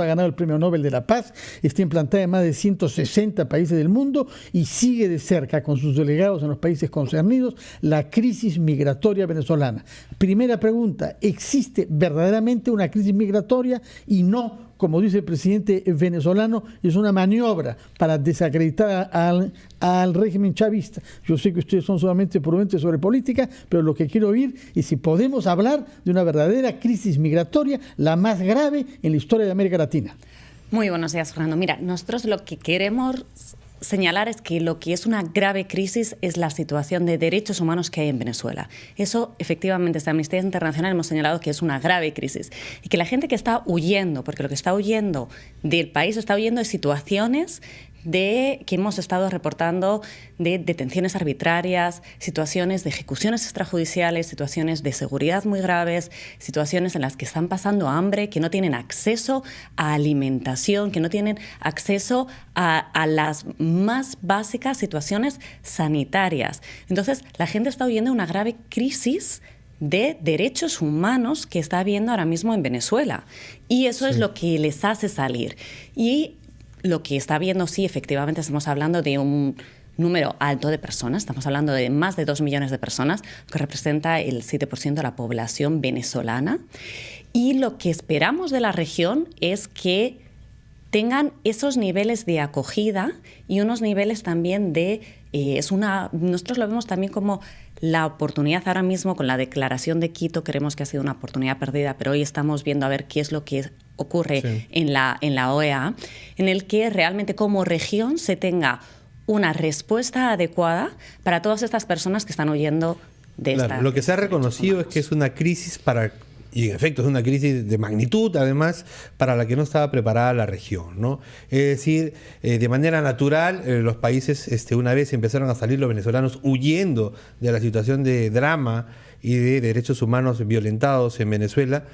ha ganado el Premio Nobel de la Paz, está implantada en más de 160 países del mundo y sigue de cerca con sus delegados en los países concernidos la crisis migratoria venezolana. Primera pregunta, ¿existe verdaderamente una crisis migratoria y no, como dice el presidente venezolano, es una maniobra para desacreditar al régimen chavista? Yo sé que ustedes son solamente prudentes sobre política, pero lo que quiero oír es si podemos hablar de una verdadera crisis migratoria, la más grave en la historia de América Latina. Muy buenos días, Fernando. Mira, nosotros lo que queremos señalar es que lo que es una grave crisis es la situación de derechos humanos que hay en Venezuela. Eso, efectivamente, desde Amnistía Internacional hemos señalado que es una grave crisis y que la gente que está huyendo, porque lo que está huyendo del país, está huyendo de situaciones que hemos estado reportando de detenciones arbitrarias, situaciones de ejecuciones extrajudiciales, situaciones de seguridad muy graves, situaciones en las que están pasando hambre, que no tienen acceso a alimentación, que no tienen acceso a las más básicas situaciones sanitarias. Entonces, la gente está huyendo de una grave crisis de derechos humanos que está habiendo ahora mismo en Venezuela. Y eso es lo que les hace salir. Y lo que está viendo, sí, efectivamente, estamos hablando de un número alto de personas, estamos hablando de más de 2 millones de personas, que representa el 7% de la población venezolana. Y lo que esperamos de la región es que tengan esos niveles de acogida y unos niveles también de... nosotros lo vemos también como la oportunidad ahora mismo con la declaración de Quito. Creemos que ha sido una oportunidad perdida, pero hoy estamos viendo a ver qué es lo que ocurre en la OEA, en el que realmente como región se tenga una respuesta adecuada para todas estas personas que están huyendo de esta... Lo que se ha reconocido es que es una crisis y en efecto es una crisis de magnitud, además, para la que no estaba preparada la región, ¿no? Es decir, de manera natural, los países, una vez empezaron a salir los venezolanos huyendo de la situación de drama y de derechos humanos violentados en Venezuela,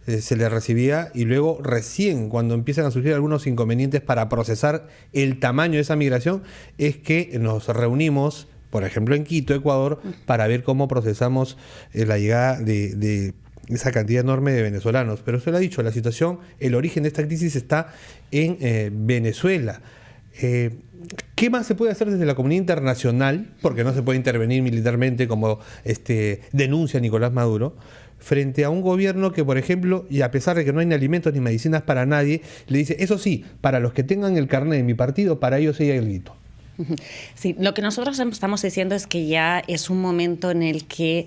se les recibía, y luego recién cuando empiezan a surgir algunos inconvenientes para procesar el tamaño de esa migración, es que nos reunimos, por ejemplo en Quito, Ecuador, para ver cómo procesamos la llegada de esa cantidad enorme de venezolanos. Pero usted lo ha dicho, la situación, el origen de esta crisis está en Venezuela. ¿Qué más se puede hacer desde la comunidad internacional? Porque no se puede intervenir militarmente como denuncia Nicolás Maduro, frente a un gobierno que, por ejemplo, y a pesar de que no hay ni alimentos ni medicinas para nadie, le dice, eso sí, para los que tengan el carnet de mi partido, para ellos sí hay algo. Sí, lo que nosotros estamos diciendo es que ya es un momento en el que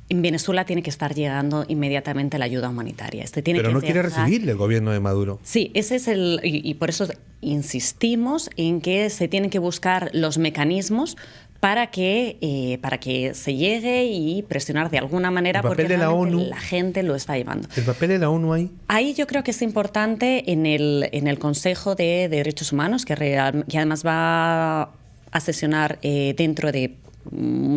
en Venezuela tiene que estar llegando inmediatamente la ayuda humanitaria. Pero no quiere recibirle el gobierno de Maduro. Sí, ese es y por eso insistimos en que se tienen que buscar los mecanismos para que se llegue y presionar de alguna manera, porque la gente lo está llevando. ¿El papel de la ONU ahí? Ahí yo creo que es importante en el Consejo de Derechos Humanos, que además va a sesionar dentro de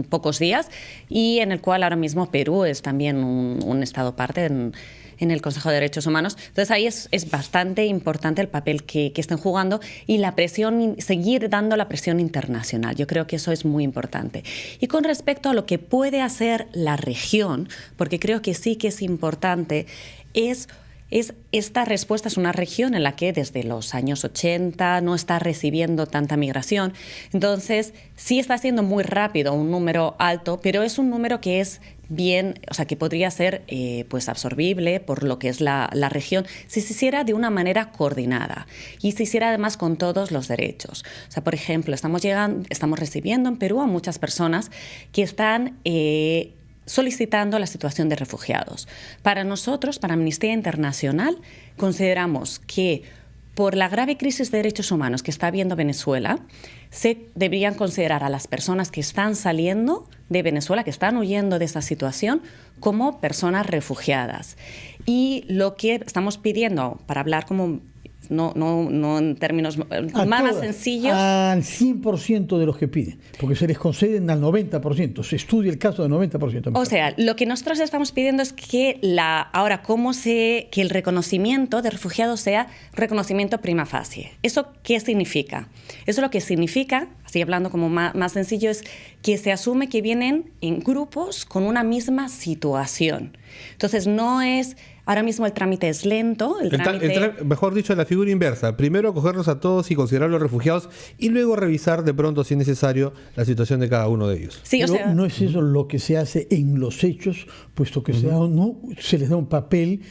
pocos días, y en el cual ahora mismo Perú es también un estado parte en el Consejo de Derechos Humanos. Entonces ahí es bastante importante el papel que estén jugando y la presión, seguir dando la presión internacional. Yo creo que eso es muy importante. Y con respecto a lo que puede hacer la región, porque creo que sí que es importante, esta respuesta es una región en la que desde los años 80 no está recibiendo tanta migración. Entonces, sí está siendo muy rápido, un número alto, pero es un número que es bien, o sea, que podría ser pues absorbible por lo que es la región si se hiciera de una manera coordinada y se hiciera además con todos los derechos. O sea, por ejemplo, estamos recibiendo en Perú a muchas personas que están solicitando la situación de refugiados. Para nosotros, para Amnistía Internacional, consideramos que por la grave crisis de derechos humanos que está habiendo Venezuela, se deberían considerar a las personas que están saliendo de Venezuela, que están huyendo de esa situación, como personas refugiadas. Y lo que estamos pidiendo, para hablar como no en términos más sencillos. Al 100% de los que piden, porque se les conceden al 90%, se estudia el caso del 90%. O sea, lo que nosotros estamos pidiendo es que que el reconocimiento de refugiados sea reconocimiento prima facie. ¿Eso qué significa? Eso lo que significa, así hablando como más sencillo, es que se asume que vienen en grupos con una misma situación. Entonces no es Ahora mismo el trámite es lento. Mejor dicho, la figura inversa. Primero acogerlos a todos y considerarlos refugiados y luego revisar de pronto, si es necesario, la situación de cada uno de ellos. Sí, pero no es eso lo que se hace en los hechos, puesto que se les da un papel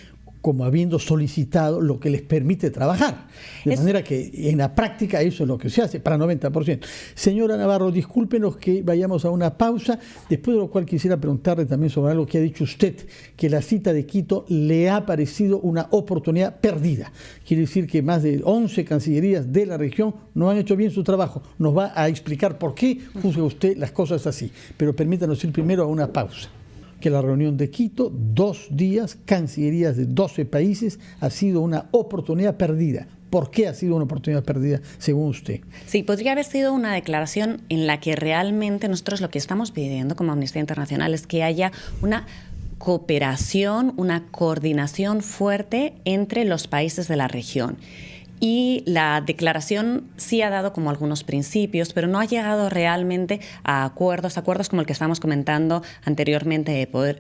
como habiendo solicitado lo que les permite trabajar. De manera que en la práctica eso es lo que se hace para 90%. Señora Navarro, discúlpenos que vayamos a una pausa, después de lo cual quisiera preguntarle también sobre algo que ha dicho usted, que la cita de Quito le ha parecido una oportunidad perdida. Quiere decir que más de 11 cancillerías de la región no han hecho bien su trabajo. Nos va a explicar por qué juzga usted las cosas así. Pero permítanos ir primero a una pausa. Que la reunión de Quito, 2 días, cancillerías de 12 países, ha sido una oportunidad perdida. ¿Por qué ha sido una oportunidad perdida, según usted? Sí, podría haber sido una declaración en la que realmente nosotros lo que estamos pidiendo como Amnistía Internacional es que haya una cooperación, una coordinación fuerte entre los países de la región. Y la declaración sí ha dado como algunos principios, pero no ha llegado realmente a acuerdos como el que estábamos comentando anteriormente,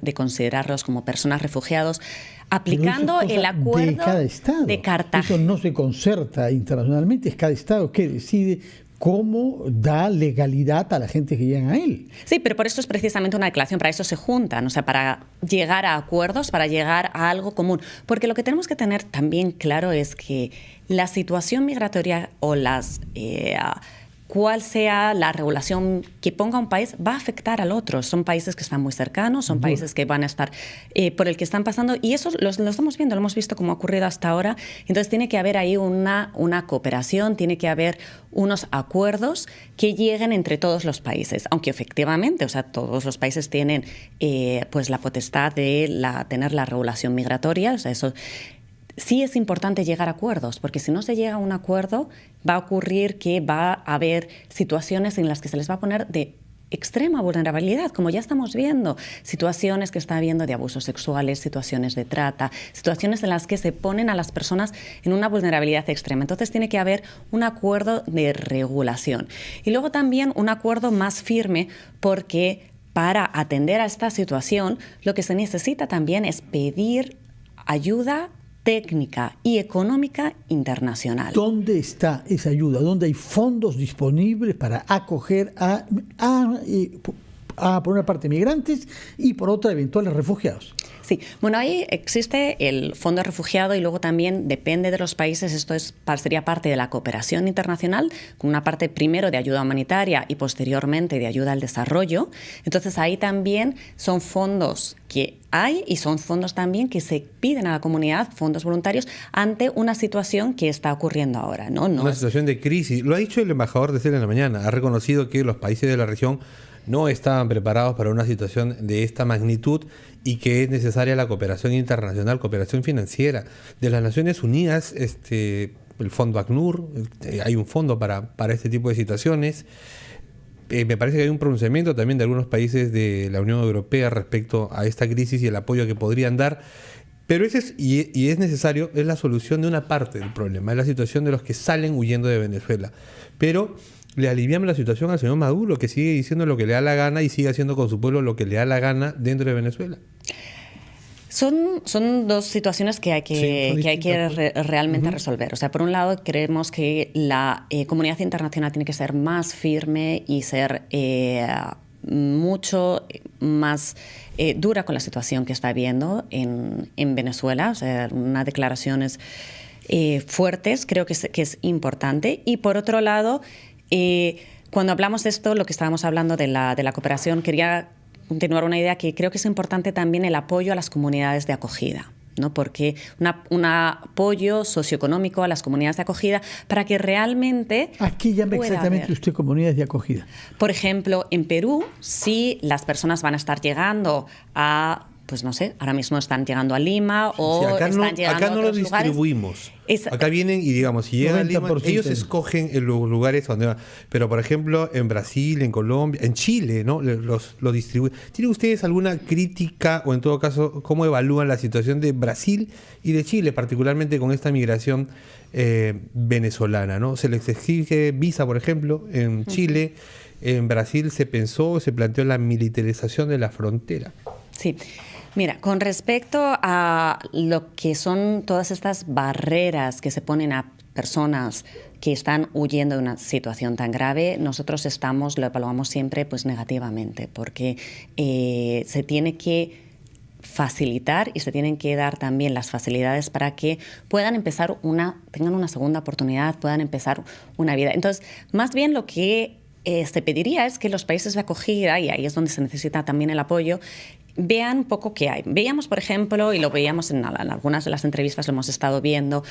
de considerarlos como personas refugiados, aplicando el acuerdo de cada estado. De Cartagena. Eso no se concerta internacionalmente, es cada estado que decide cómo da legalidad a la gente que llega a él. Sí, pero por eso es precisamente una declaración, para eso se juntan, o sea, para llegar a acuerdos, para llegar a algo común. Porque lo que tenemos que tener también claro es que la situación migratoria o cuál sea la regulación que ponga un país va a afectar al otro. Son países que están muy cercanos, son países que van a estar por el que están pasando, y eso lo estamos viendo, lo hemos visto como ha ocurrido hasta ahora. Entonces tiene que haber ahí una cooperación, tiene que haber unos acuerdos que lleguen entre todos los países, aunque efectivamente, o sea, todos los países tienen pues la potestad de tener la regulación migratoria, o sea, eso. Sí es importante llegar a acuerdos, porque si no se llega a un acuerdo, va a ocurrir que va a haber situaciones en las que se les va a poner de extrema vulnerabilidad, como ya estamos viendo, situaciones que está habiendo de abusos sexuales, situaciones de trata, situaciones en las que se ponen a las personas en una vulnerabilidad extrema. Entonces tiene que haber un acuerdo de regulación. Y luego también un acuerdo más firme, porque para atender a esta situación, lo que se necesita también es pedir ayuda técnica y económica internacional. ¿Dónde está esa ayuda? ¿Dónde hay fondos disponibles para acoger por una parte migrantes y por otra eventuales refugiados? Sí, bueno, ahí existe el Fondo de Refugiado y luego también depende de los países, esto sería parte de la cooperación internacional, con una parte primero de ayuda humanitaria y posteriormente de ayuda al desarrollo. Entonces ahí también son fondos que hay y son fondos también que se piden a la comunidad, fondos voluntarios, ante una situación que está ocurriendo ahora, ¿no? Una situación de crisis. Lo ha dicho el embajador de CELA en la mañana, ha reconocido que los países de la región no estaban preparados para una situación de esta magnitud y que es necesaria la cooperación internacional, cooperación financiera de las Naciones Unidas, el Fondo ACNUR, hay un fondo para este tipo de situaciones. Me parece que hay un pronunciamiento también de algunos países de la Unión Europea respecto a esta crisis y el apoyo que podrían dar. Pero es necesario, es la solución de una parte del problema, es la situación de los que salen huyendo de Venezuela. Pero le aliviamos la situación al señor Maduro, que sigue diciendo lo que le da la gana y sigue haciendo con su pueblo lo que le da la gana dentro de Venezuela. Son dos situaciones que hay que realmente resolver. O sea, por un lado, creemos que la comunidad internacional tiene que ser más firme y ser mucho más dura con la situación que está habiendo en Venezuela. O sea, unas declaraciones fuertes creo que es importante. Y por otro lado, cuando hablamos de esto, lo que estábamos hablando de la cooperación, quería continuar una idea que creo que es importante también el apoyo a las comunidades de acogida, ¿no? Porque un apoyo socioeconómico a las comunidades de acogida para que realmente... ¿A qué llama exactamente usted comunidades de acogida? Por ejemplo, en Perú, si las personas van a estar llegando a... Pues no sé, ahora mismo están llegando a Lima o están llegando a otros lugares. Acá no lo distribuimos. Acá vienen y digamos, si llegan a Lima, ellos escogen los lugares donde van. Pero por ejemplo, en Brasil, en Colombia, en Chile, ¿no? Lo distribuyen. ¿Tienen ustedes alguna crítica o en todo caso, cómo evalúan la situación de Brasil y de Chile, particularmente con esta migración venezolana, ¿no? Se les exige visa, por ejemplo, en Chile. En Brasil se planteó la militarización de la frontera. Sí. Mira, con respecto a lo que son todas estas barreras que se ponen a personas que están huyendo de una situación tan grave, nosotros lo evaluamos siempre pues negativamente, porque se tiene que facilitar y se tienen que dar también las facilidades para que puedan empezar tengan una segunda oportunidad, puedan empezar una vida. Entonces, más bien lo que se pediría es que los países de acogida, y ahí es donde se necesita también el apoyo, vean un poco qué hay. Veíamos, por ejemplo, y lo veíamos en algunas de las entrevistas, lo hemos estado viendo,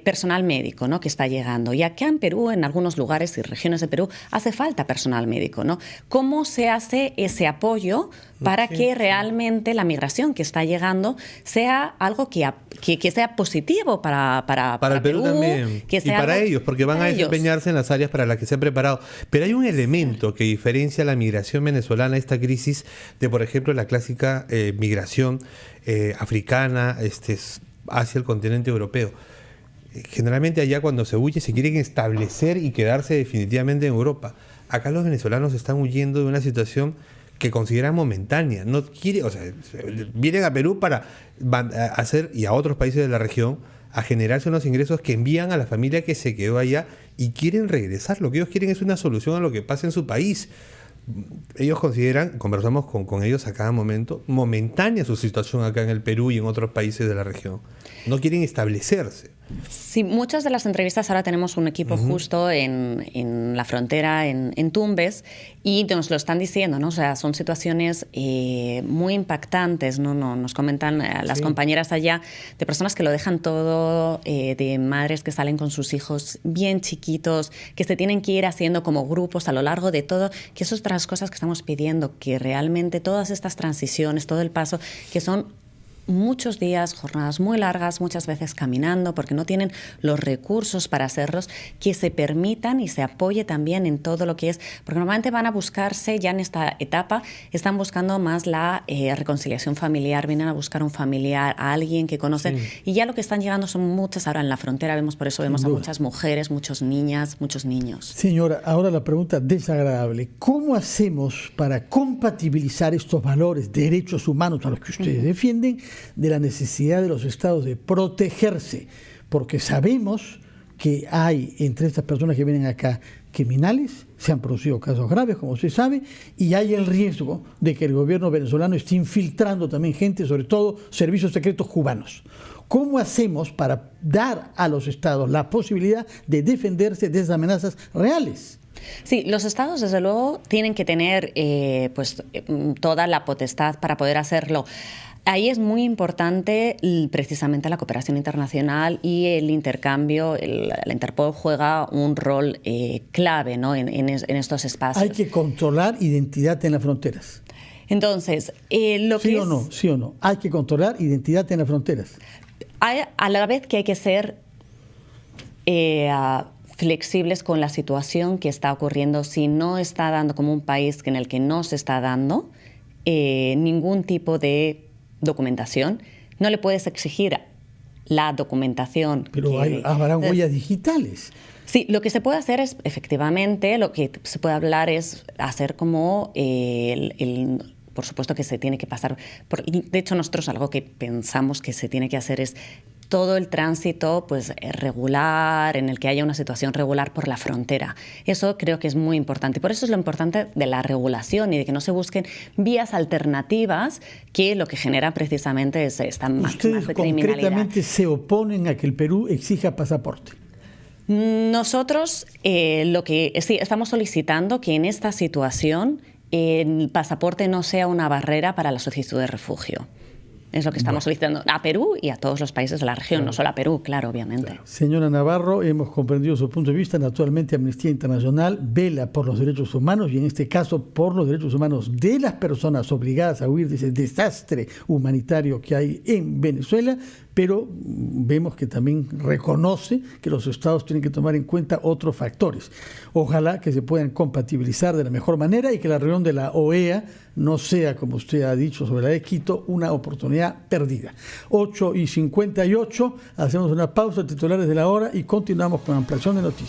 personal médico, ¿no?, que está llegando. Y acá en Perú, en algunos lugares y regiones de Perú, hace falta personal médico, ¿no? ¿Cómo se hace ese apoyo para que realmente la migración que está llegando sea algo que sea positivo para el Perú también, que sea y para algo ellos, porque van a desempeñarse en las áreas para las que se han preparado. Pero hay un elemento que diferencia la migración venezolana, esta crisis, de, por ejemplo, la clásica migración africana hacia el continente europeo. Generalmente allá, cuando se huye, se quieren establecer y quedarse definitivamente en Europa. Acá los venezolanos están huyendo de una situación que consideran momentánea. No quiere, o sea, vienen a Perú para hacer, y a otros países de la región, a generarse unos ingresos que envían a la familia que se quedó allá y quieren regresar. Lo que ellos quieren es una solución a lo que pasa en su país. Ellos consideran, conversamos con ellos a cada momento, momentánea su situación acá en el Perú y en otros países de la región. No quieren establecerse. Sí, muchas de las entrevistas, ahora tenemos un equipo justo en la frontera, en Tumbes, y nos lo están diciendo, ¿no? O sea, son situaciones muy impactantes, ¿no? Nos comentan las compañeras allá, de personas que lo dejan todo, de madres que salen con sus hijos bien chiquitos, que se tienen que ir haciendo como grupos a lo largo de todo, que eso es otras cosas que estamos pidiendo, que realmente todas estas transiciones, todo el paso, que son muchos días, jornadas muy largas, muchas veces caminando, porque no tienen los recursos para hacerlos, que se permitan y se apoye también en todo lo que es, porque normalmente van a buscarse ya en esta etapa, están buscando más la reconciliación familiar, vienen a buscar un familiar, a alguien que conocen, y ya lo que están llegando son muchas. Ahora en la frontera por eso vemos a muchas mujeres, muchas niñas, muchos niños. Señora, ahora la pregunta desagradable: ¿cómo hacemos para compatibilizar estos valores, derechos humanos a los que ustedes defienden, de la necesidad de los estados de protegerse? Porque sabemos que hay entre estas personas que vienen acá criminales, se han producido casos graves, como usted sabe, y hay el riesgo de que el gobierno venezolano esté infiltrando también gente, sobre todo servicios secretos cubanos. ¿Cómo hacemos para dar a los estados la posibilidad de defenderse de esas amenazas reales? Sí, los estados desde luego tienen que tener toda la potestad para poder hacerlo. Ahí es muy importante precisamente la cooperación internacional y el intercambio. La Interpol juega un rol clave, ¿no?, en estos espacios. Hay que controlar identidad en las fronteras. Entonces, ¿Sí o no? Hay que controlar identidad en las fronteras. A la vez que hay que ser flexibles con la situación que está ocurriendo. Si no está dando, como un país en el que no se está dando ningún tipo de documentación, no le puedes exigir la documentación. Pero habrá huellas digitales. Sí, lo que se puede hacer es, efectivamente, lo que se puede hablar es hacer como por supuesto que se tiene que pasar de hecho, nosotros algo que pensamos que se tiene que hacer es todo el tránsito pues regular, en el que haya una situación regular por la frontera. Eso creo que es muy importante. Por eso es lo importante de la regulación y de que no se busquen vías alternativas que lo que genera precisamente es esta más de criminalidad. ¿Ustedes concretamente se oponen a que el Perú exija pasaporte? Nosotros estamos solicitando que en esta situación el pasaporte no sea una barrera para la solicitud de refugio. Es lo que estamos solicitando a Perú y a todos los países de la región, no solo a Perú, claro, obviamente. Claro. Señora Navarro, hemos comprendido su punto de vista. Naturalmente, Amnistía Internacional vela por los derechos humanos y, en este caso, por los derechos humanos de las personas obligadas a huir de ese desastre humanitario que hay en Venezuela, pero vemos que también reconoce que los estados tienen que tomar en cuenta otros factores. Ojalá que se puedan compatibilizar de la mejor manera y que la reunión de la OEA no sea, como usted ha dicho sobre la de Quito, una oportunidad perdida. 8:58, hacemos una pausa, titulares de la hora, y continuamos con ampliación de noticias.